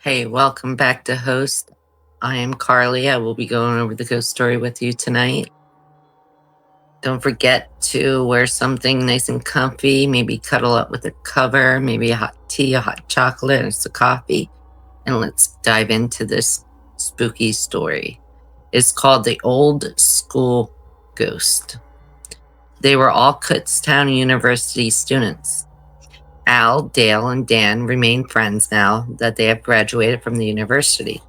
Hey, welcome back to Host. I am Carly. I will be going over the ghost story with you tonight. Don't forget to wear something nice and comfy, maybe cuddle up with a cover, maybe a hot tea, a hot chocolate, and some coffee. And let's dive into this spooky story. It's called The Old School Ghost. They were all Kutztown University students. Al, Dale, and Dan remain friends now that they have graduated from the university.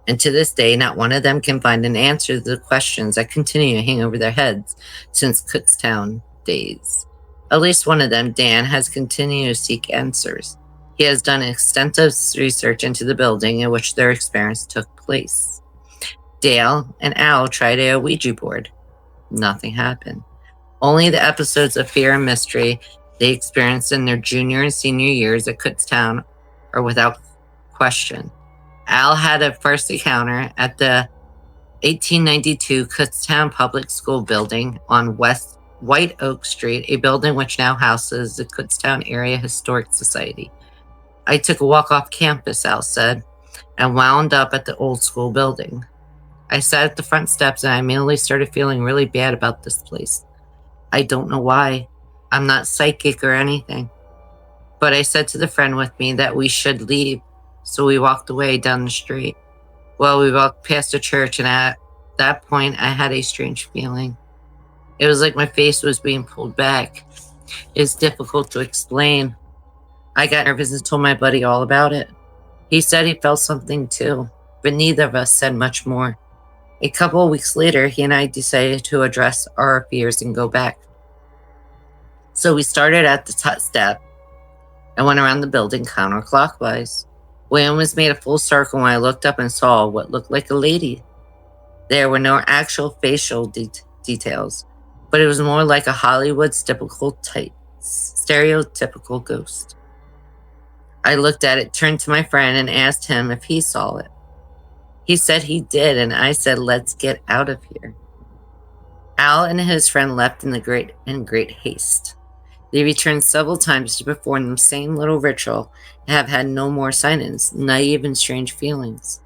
And to this day, not one of them can find an answer to the questions that continue to hang over their heads since Kutztown days. At least one of them, Dan, has continued to seek answers. He has done extensive research into the building in which their experience took place. Dale and Al tried a Ouija board. Nothing happened. Only the episodes of fear and mystery they experienced in their junior and senior years at Kutztown are without question. Al had a first encounter at the 1892 Kutztown Public School building on West White Oak Street, a building which now houses the Kutztown Area Historic Society. I took a walk off campus, Al said, and wound up at the old school building. I sat at the front steps and I immediately started feeling really bad about this place. I don't know why. I'm not psychic or anything. But I said to the friend with me that we should leave, so we walked away down the street. Well, we walked past a church, and at that point, I had a strange feeling. It was like my face was being pulled back. It's difficult to explain. I got nervous and told my buddy all about it. He said he felt something too, but neither of us said much more. A couple of weeks later, he and I decided to address our fears and go back. So we started at the top step and went around the building counterclockwise. We almost made a full circle when I looked up and saw what looked like a lady. There were no actual facial details, but it was more like a Hollywood's stereotypical ghost. I looked at it, turned to my friend, and asked him if he saw it. He said he did, and I said, "Let's get out of here." Al and his friend left in great haste. They returned several times to perform the same little ritual and have had no more sightings, not even strange feelings.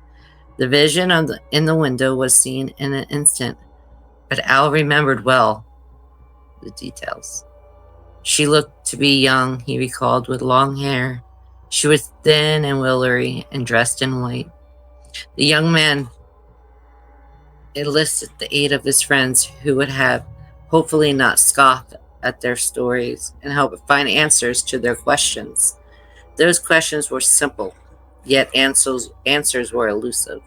The vision in the window was seen in an instant, but Al remembered well the details. She looked to be young, he recalled, with long hair. She was thin and willowy and dressed in white. The young man enlisted the aid of his friends who would have hopefully not scoffed at their stories and help find answers to their questions. Those questions were simple, yet answers were elusive.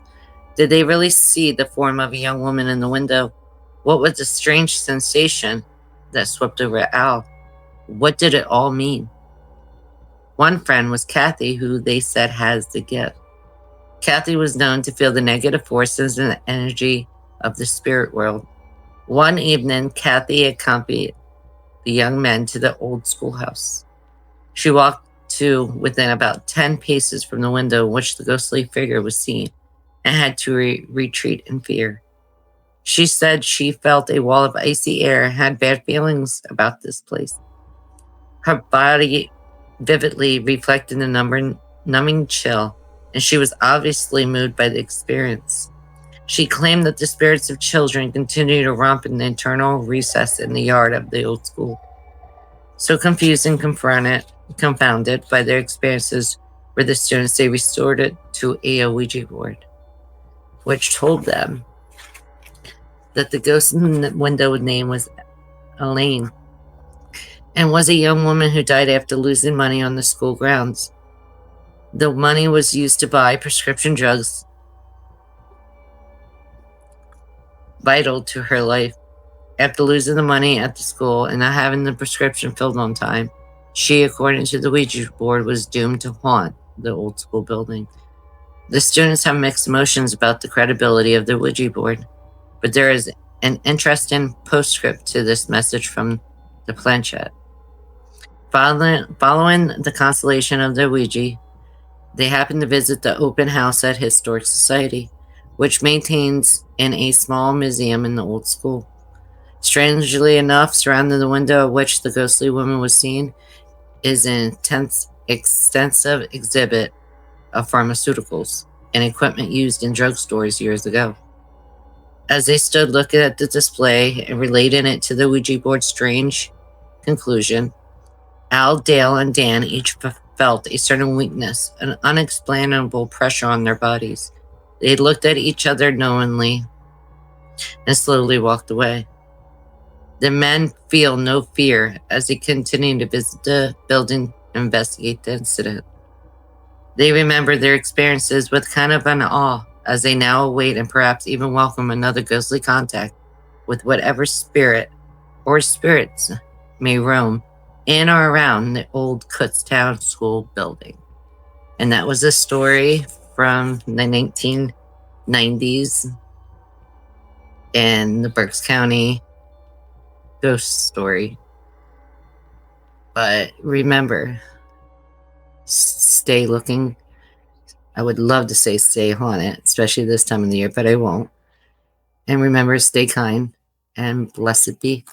Did they really see the form of a young woman in the window? What was the strange sensation that swept over Al? What did it all mean? One friend was Kathy, who they said has the gift. Kathy was known to feel the negative forces and the energy of the spirit world. One evening, Kathy accompanied the young men to the old schoolhouse. She walked to within about 10 paces from the window in which the ghostly figure was seen and had to retreat in fear. She said she felt a wall of icy air and had bad feelings about this place. Her body vividly reflected the numbing chill, and she was obviously moved by the experience. She claimed that the spirits of children continued to romp in the internal recess in the yard of the old school. So confused and confounded by their experiences were the students, they resorted to a Ouija board, which told them that the ghost in the window name was Elaine and was a young woman who died after losing money on the school grounds. The money was used to buy prescription drugs vital to her life. After losing the money at the school and not having the prescription filled on time, she, according to the Ouija board, was doomed to haunt the old school building. The students have mixed emotions about the credibility of the Ouija board, but there is an interesting postscript to this message from the planchette. Following the constellation of the Ouija, they happened to visit the open house at Historic Society, which maintains in a small museum in the old school. Strangely enough, surrounding the window of which the ghostly woman was seen is an extensive exhibit of pharmaceuticals and equipment used in drugstores years ago. As they stood looking at the display and relating it to the Ouija board's strange conclusion, Al, Dale, and Dan each felt a certain weakness, an unexplainable pressure on their bodies. They looked at each other knowingly and slowly walked away. The men feel no fear as they continue to visit the building and investigate the incident. They remember their experiences with kind of an awe as they now await and perhaps even welcome another ghostly contact with whatever spirit or spirits may roam in or around the old Kutztown School building. And that was a story from the 1990s in the Berks County ghost story. But remember, stay looking. I would love to say stay haunted, especially this time of the year, but I won't. And remember, stay kind and blessed be.